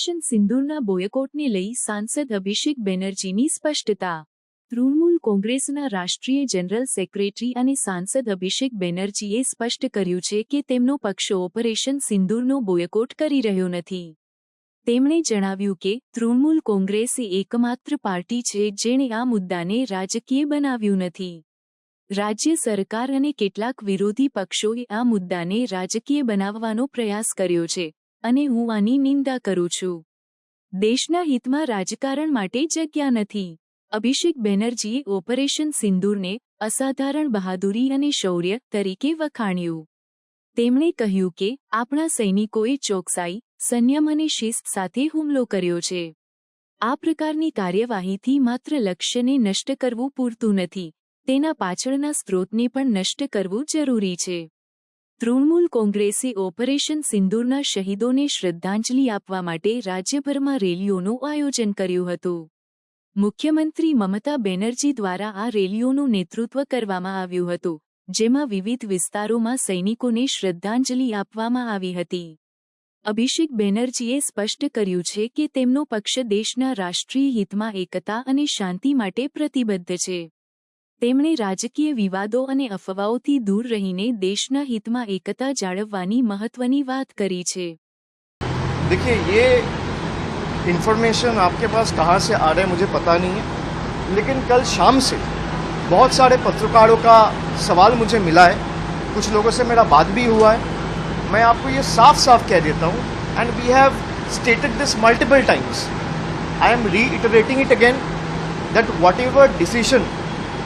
Operation સિંદૂરના બોયકોટને લઈ સાંસદ અભિષેક બેનર્જીની સ્પષ્ટતા। તૃણમૂલ કોંગ્રેસના રાષ્ટ્રીય જનરલ સેક્રેટરી અને સાંસદ અભિષેક બેનર્જીએ સ્પષ્ટ કર્યું છે કે તેમનો પક્ષ ઓપરેશન સિંદૂરનો બોયકોટ કરી રહ્યો નથી। તેમણે જણાવ્યું કે તૃણમૂલ કોંગ્રેસ એ એકમાત્ર પાર્ટી છે જેણે આ મુદ્દાને રાજકીય બનાવ્યું નથી। રાજ્ય સરકાર અને કેટલાક વિરોધી પક્ષોએ આ મુદ્દાને રાજકીય બનાવવાનો પ્રયાસ કર્યો છે અને હું આની નિંદા કરું છું। દેશના હિતમાં રાજકારણ માટે જગ્યા નથી। અભિષેક બેનર્જીએ ઓપરેશન સિંદૂરને અસાધારણ બહાદુરી અને શૌર્ય તરીકે વખાણ્યું। તેમણે કહ્યું કે આપણા સૈનિકોએ ચોકસાઈ, સંયમ અને શિસ્ત સાથે હુમલો કર્યો છે। આ પ્રકારની કાર્યવાહીથી માત્ર લક્ષ્યને નષ્ટ કરવું પૂરતું નથી, તેના પાછળના સ્ત્રોતને પણ નષ્ટ કરવું જરૂરી છે। તૃણમૂલ કોંગ્રેસે ઓપરેશન સિંદૂરના શહીદોને શ્રદ્ધાંજલિ આપવા માટે રાજ્યભરમાં રેલીઓનું આયોજન કર્યું હતું। મુખ્યમંત્રી મમતા બેનર્જી દ્વારા આ રેલીઓનું નેતૃત્વ કરવામાં આવ્યું હતું, જેમાં વિવિધ વિસ્તારોમાં સૈનિકોને શ્રદ્ધાંજલિ આપવામાં આવી હતી। અભિષેક બેનર્જીએ સ્પષ્ટ કર્યું છે કે તેમનો પક્ષ દેશના રાષ્ટ્રીય हितમાં એકતા અને શાંતિ માટે પ્રતિબદ્ધ છે। તેમણે રાજકીય વિવાદો અને અફવાઓથી दूर રહીને દેશના हितમાં એકતા જાળવવાની મહત્વની વાત કરી છે। देखिए, ये इन्फॉर्मेशन आपके पास कहाँ से आ रहा है मुझे पता नहीं है, लेकिन कल शाम से बहुत सारे पत्रकारों का सवाल मुझे मिला है। कुछ लोगों से मेरा बात भी हुआ है। मैं आपको ये साफ साफ कह देता हूँ, and we have stated this multiple times. I am reiterating it again that whatever decision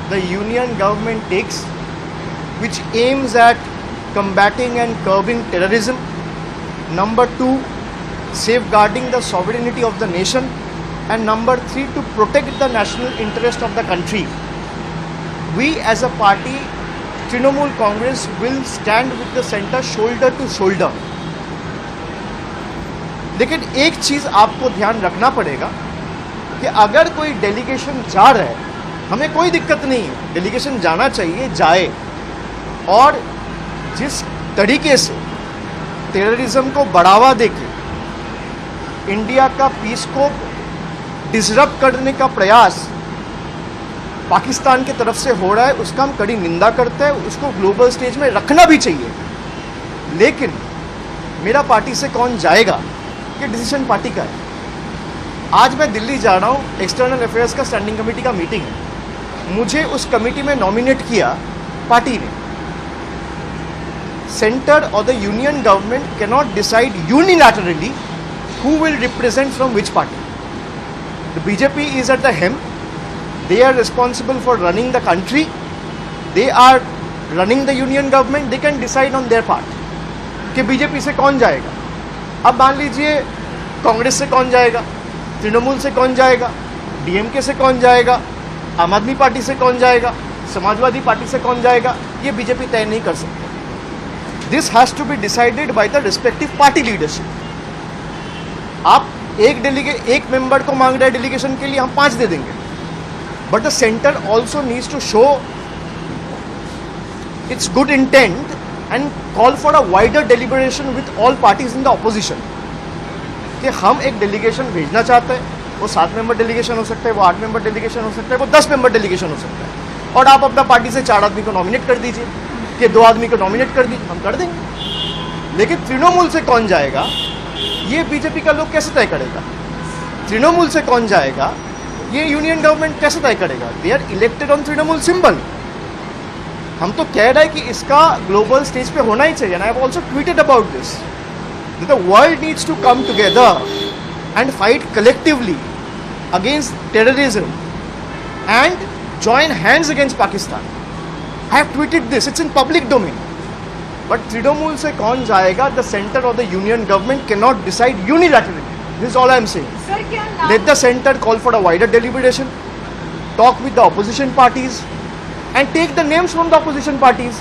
the union government takes which aims at combating and curbing terrorism, number 2, safeguarding the sovereignty of the nation, and number 3, to protect the national interest of the country, we as a party, Trinamool Congress, will stand with the center shoulder to shoulder। लेकिन एक चीज़ आपको ध्यान रखना पड़ेगा कि अगर कोई delegation जा रहा है, हमें कोई दिक्कत नहीं है, डेलीगेशन जाना चाहिए, जाए। और जिस तरीके से टेररिज्म को बढ़ावा देके इंडिया का पीस को डिसरप्ट करने का प्रयास पाकिस्तान की तरफ से हो रहा है, उसका हम कड़ी निंदा करते हैं। उसको ग्लोबल स्टेज में रखना भी चाहिए, लेकिन मेरा पार्टी से कौन जाएगा, ये डिसीजन पार्टी का है। आज मैं दिल्ली जा रहा हूँ, एक्सटर्नल अफेयर्स का स्टैंडिंग कमेटी का मीटिंग है। मुझे उस कमेटी में नॉमिनेट किया पार्टी ने। सेंटर और the union government can not decide unilaterally who will represent from which party. The BJP is at the helm. They are responsible for running the country. They are running the union government. They can decide on their part कि BJP से कौन जाएगा। अब मान लीजिए कांग्रेस से कौन जाएगा, तृणमूल से कौन जाएगा, डीएमके से कौन जाएगा, आम आदमी पार्टी से कौन जाएगा, समाजवादी पार्टी से कौन जाएगा, ये बीजेपी तय नहीं कर सकते। This has to be decided by the respective party leadership. आप एक मेंबर को मांग रहे हैं डेलीगेशन के लिए, हम 5 दे देंगे, but the centre also needs to show its good intent and call for a wider deliberation with all parties in the opposition कि हम एक डेलीगेशन भेजना चाहते हैं। वो 7 मेंबर डेलीगेशन हो सकता है, वो 8 मेंबर डेलीगेशन हो सकता है, वो 10 मेंबर डेलीगेशन हो सकता है, और आप अपना पार्टी से 4 आदमी को नॉमिनेट कर दीजिए कि 2 आदमी को नॉमिनेट कर दीजिए, हम कर देंगे। लेकिन तृणमूल से कौन जाएगा, ये बीजेपी का लोग कैसे तय करेगा। तृणमूल से कौन जाएगा, ये यूनियन गवर्नमेंट कैसे तय करेगा। They are elected on Trinamool symbol. हम तो कह रहे हैं कि इसका ग्लोबल स्टेज पे होना ही चाहिए। I have also tweeted about this. The world needs to come together and fight collectively against terrorism and join hands against Pakistan. I have tweeted this, it's in public domain. But Trinamool से कौन जाएगा, the centre और the union government can not decide unilaterally. This is all I am saying. Let the centre call for a wider deliberation, talk with the opposition parties and take the names from the opposition parties.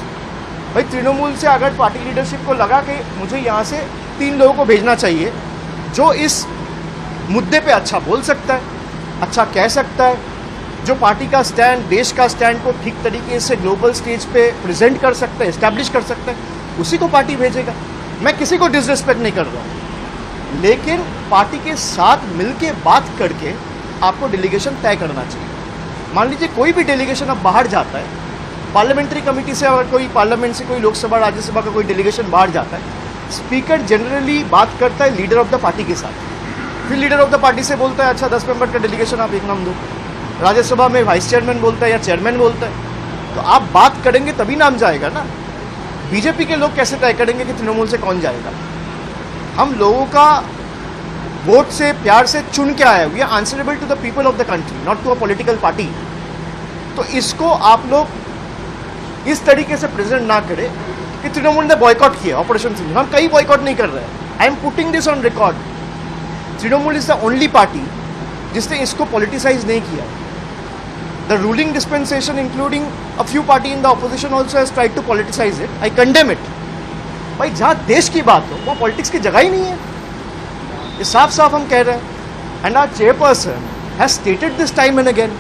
भाई तृणमूल से अगर party leadership को लगा कि मुझे यहाँ से 3 लोगों को भेजना चाहिए जो इस मुद्दे पे अच्छा बोल सकता है, अच्छा कह सकता है, जो पार्टी का स्टैंड, देश का स्टैंड को ठीक तरीके से ग्लोबल स्टेज पे प्रेजेंट कर सकता है, एस्टैब्लिश कर सकता है, उसी को पार्टी भेजेगा। मैं किसी को डिसरिस्पेक्ट नहीं कर रहा हूँ, लेकिन पार्टी के साथ मिलके बात करके आपको डेलीगेशन तय करना चाहिए। मान लीजिए कोई भी डेलीगेशन अब बाहर जाता है, पार्लियामेंट्री कमेटी से अगर कोई पार्लियामेंट से कोई लोकसभा राज्यसभा का कोई डेलीगेशन बाहर जाता है, स्पीकर जनरली बात करता है लीडर ऑफ द पार्टी के साथ, फिर लीडर ऑफ द पार्टी से बोलता है अच्छा 10 मेंबर का डेलीगेशन आप एक नाम दो, राज्यसभा में वाइस चेयरमैन बोलता है या चेयरमैन बोलता है, तो आप बात करेंगे तभी नाम जाएगा ना। बीजेपी के लोग कैसे तय करेंगे कि तृणमूल से कौन जाएगा? हम लोगों का वोट से प्यार से चुन के आए, we are answerable to the people of the country, not to a political party. तो इसको आप लोग इस तरीके से प्रेजेंट ना करें कि तृणमूल ने बॉयकॉट किया ऑपरेशन सिंधु। हम कहीं बॉयकॉट नहीं कर रहे हैं। I am putting this on record. Trinamool is the only party जिसने इसको पॉलिटिसाइज नहीं किया। The ruling dispensation including a few party in the opposition also has tried to politicise it. I condemn it. भाई जहाँ देश की बात हो वो पॉलिटिक्स की जगह ही नहीं है, ये साफ साफ हम कह रहे हैं। And our chairperson has stated this time and again